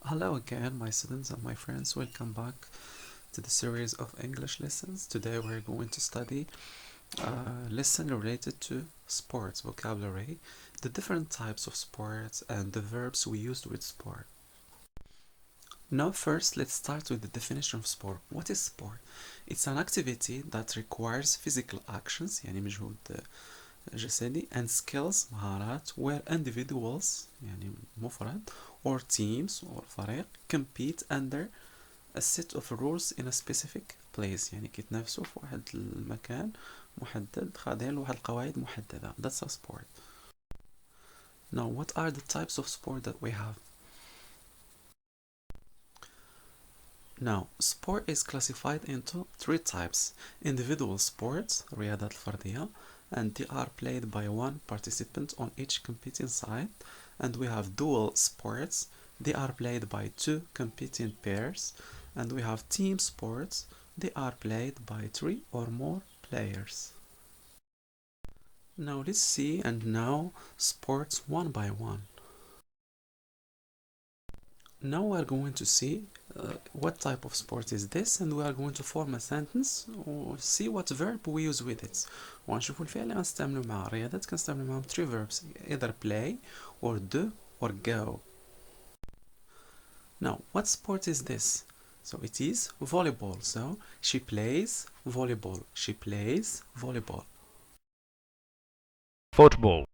Hello again, my students and my friends. Welcome back to the series of English lessons. Today we're going to study a lesson related to sports vocabulary, the different types of sports and the verbs we used with sport. Now first, let's start with the definition of sport. What is sport? It's an activity that requires physical actions, يعني مجهود جسدي, and skills, مهارات, where individuals, يعني مفرد, or teams, or فريق, compete under a set of rules in a specific place. يعني كيتنافسوا في واحد المكان محدد خاضعين لواحد القواعد محددة. That's a sport. Now, what are the types of sport that we have? Now, sport is classified into three types. Individual sports, رياضات الفردية, and they are played by one participant on each competing side. And we have dual sports, they are played by two competing pairs. And we have team sports, they are played by three or more players. Now let's see and know sports one by one. Now we are going to see what type of sport is this, and we are going to form a sentence or see what verb we use with it. وهنشوفوا الفعل اللي غنستعملو معاه. الرياضات كنستعملو معاهم three verbs, either play or do or go. Now, what sport is this? So it is volleyball. So she plays volleyball. She plays volleyball. Football.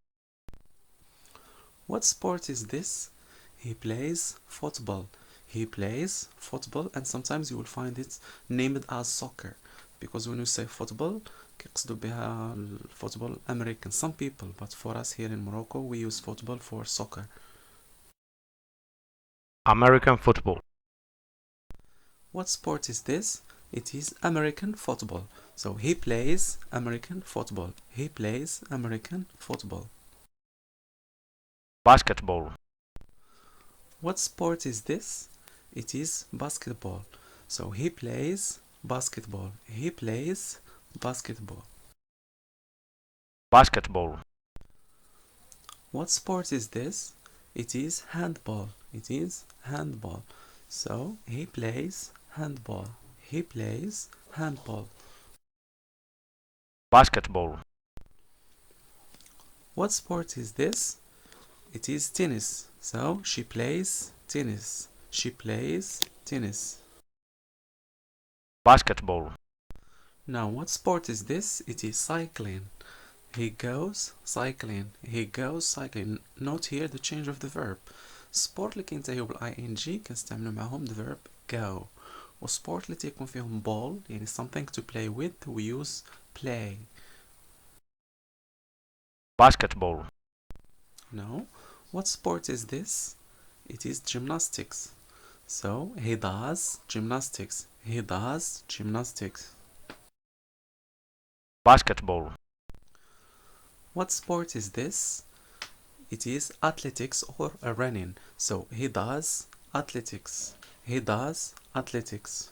What sport is this? He plays football. He plays football, and sometimes you will find it named as soccer, because when you say football كيقصدوا بها football American, some people, but for us here in Morocco we use football for soccer. American football. What sport is this? It is American football. So he plays American football. He plays American football. Basketball. What sport is this? It is basketball. So he plays basketball. He plays basketball. Basketball. What sport is this? It is handball. It is handball. So he plays handball. He plays handball. Basketball. What sport is this? It is tennis. So she plays tennis. She plays tennis. Basketball. Now, what sport is this? It is cycling. He goes cycling. He goes cycling. Note here the change of the verb. sport اللي كينتهيو بالing كنستعملو معاهم the verb go. وsport اللي تيكون فيهم ball يعني something to play with we use play. Basketball. No. What sport is this? It is gymnastics. So he does gymnastics. He does gymnastics. Basketball. What sport is this? It is athletics or running. So he does athletics. He does athletics.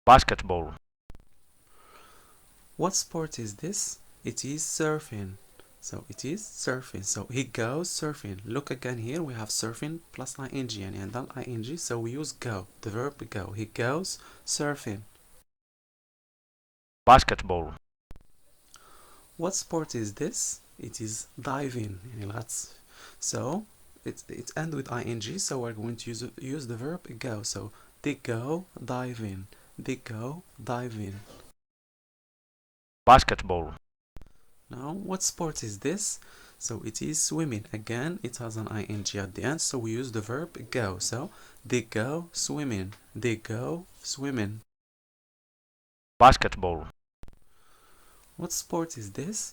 Basketball. What sport is this? It is surfing. So it is surfing. So he goes surfing. Look again here, we have surfing plus ing يعني عندنا ing, so we use go, the verb go. He goes surfing. Basketball. What sport is this? It is diving. So it ends with ing, so we're going to use the verb go. So they go diving. They go diving. Basketball. Now, what sport is this? So it is swimming. Again, it has an ing at the end, so we use the verb go. So they go swimming. They go swimming. Basketball. What sport is this?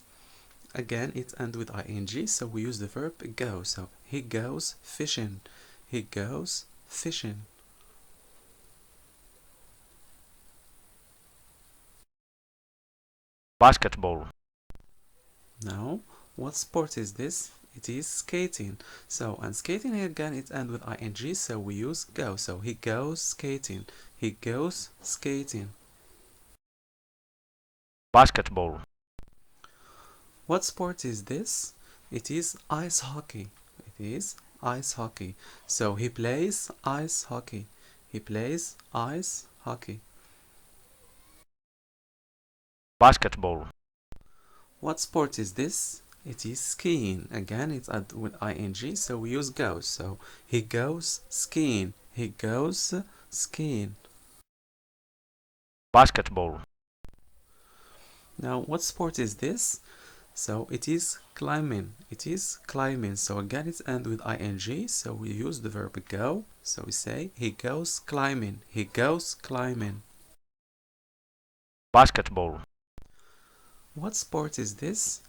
Again, it ends with ing, so we use the verb go. So he goes fishing. He goes fishing. Basketball. Now, what sport is this? It is skating. So, and skating again, it ends with ing, so we use go. So he goes skating. He goes skating. Basketball. What sport is this? It is ice hockey. It is ice hockey. So he plays ice hockey. He plays ice hockey. basketball, What sport is this? It is skiing. Again, it's with ing, so we use goes. So he goes skiing. He goes skiing. basketball, Now, what sport is this? So it is climbing. It is climbing. So again, it's end with ing. So we use the verb go. So we say he goes climbing. He goes climbing. basketball, What sport is this?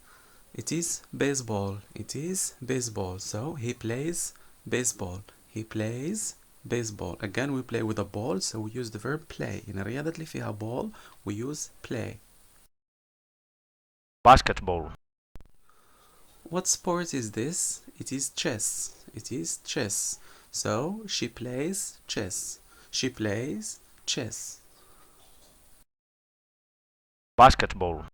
It is baseball. It is baseball. So he plays baseball. He plays baseball. Again, we play with a ball. So we use the verb play. In الرياضة اللي فيها ball, we use play. basketball, What sport is this? It is chess. It is chess. So she plays chess. She plays chess. basketball,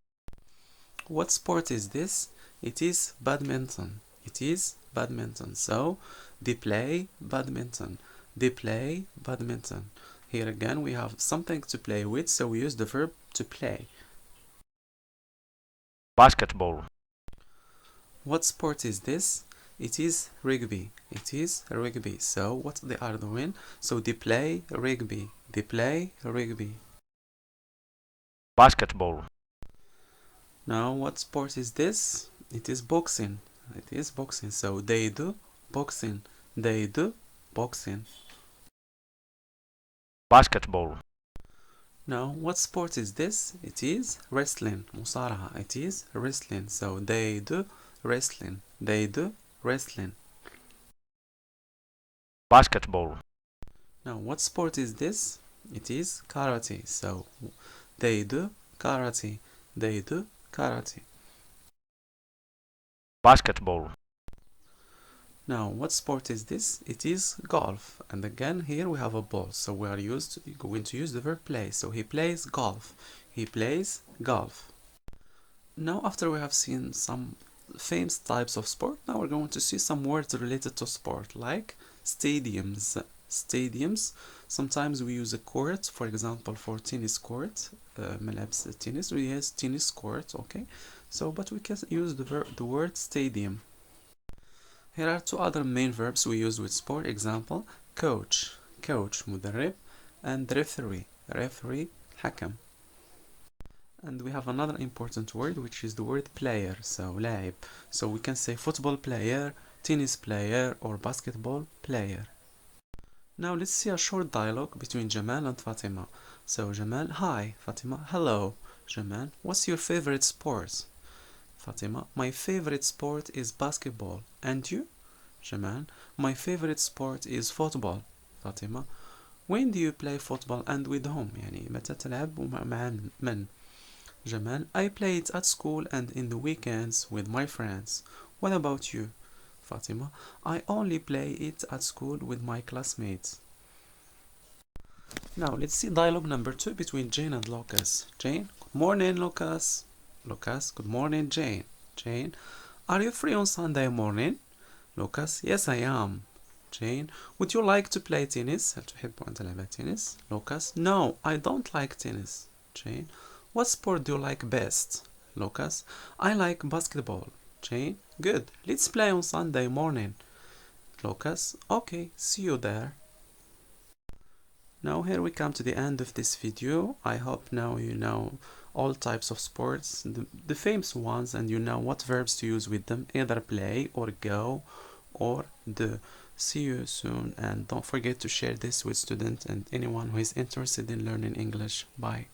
What sport is this? It is badminton. It is badminton. So they play badminton. They play badminton. Here again we have something to play with, so we use the verb to play. basketball, What sport is this? It is rugby. It is rugby. So what they are doing? So they play rugby. They play rugby. basketball, Now what sport is this? It is boxing. It is boxing. So they do boxing. They do boxing. basketball, Now what sport is this? It is wrestling. مصارعة. It is wrestling. So they do wrestling. They do wrestling. basketball, Now what sport is this? It is karate. So they do karate. They do karate. basketball, Now what sport is this? It is golf. And again here we have a ball. So we are going to use the verb play. So he plays golf. He plays golf. Now after we have seen some famous types of sport, now we're going to see some words related to sport, like stadiums. Stadiums. Sometimes we use a court, for example, for tennis court. ملعب tennis, we use tennis court, okay? So, but we can use the word stadium. Here are two other main verbs we use with sport. Example, coach, coach, مدرب, and referee, referee, حكم. And we have another important word, which is the word player, so لاعب. So we can say football player, tennis player, or basketball player. Now let's see a short dialogue between Jamal and Fatima. So Jamal, hi. Fatima, hello. Jamal, what's your favorite sport? Fatima, my favorite sport is basketball. And you? Jamal, my favorite sport is football. Fatima, when do you play football and with whom? يعني متى تلعب ومع من? Jamal, I play it at school and in the weekends with my friends. What about you? Fatima, I only play it at school with my classmates. Now let's see dialogue number 2 between Jane and Lucas. Jane, good morning, Lucas. Lucas, good morning, Jane. Jane, are you free on Sunday morning? Lucas, yes I am. Jane, would you like to play tennis? هل تحب أن تلعب tennis? Lucas, no, I don't like tennis. Jane, what sport do you like best? Lucas, I like basketball. Jane, good, let's play on Sunday morning. Lucas, okay, see you there. Now here we come to the end of this video. I hope now you know all types of sports, the famous ones, and you know what verbs to use with them, either play or go or do. See you soon, and don't forget to share this with students and anyone who is interested in learning English. Bye.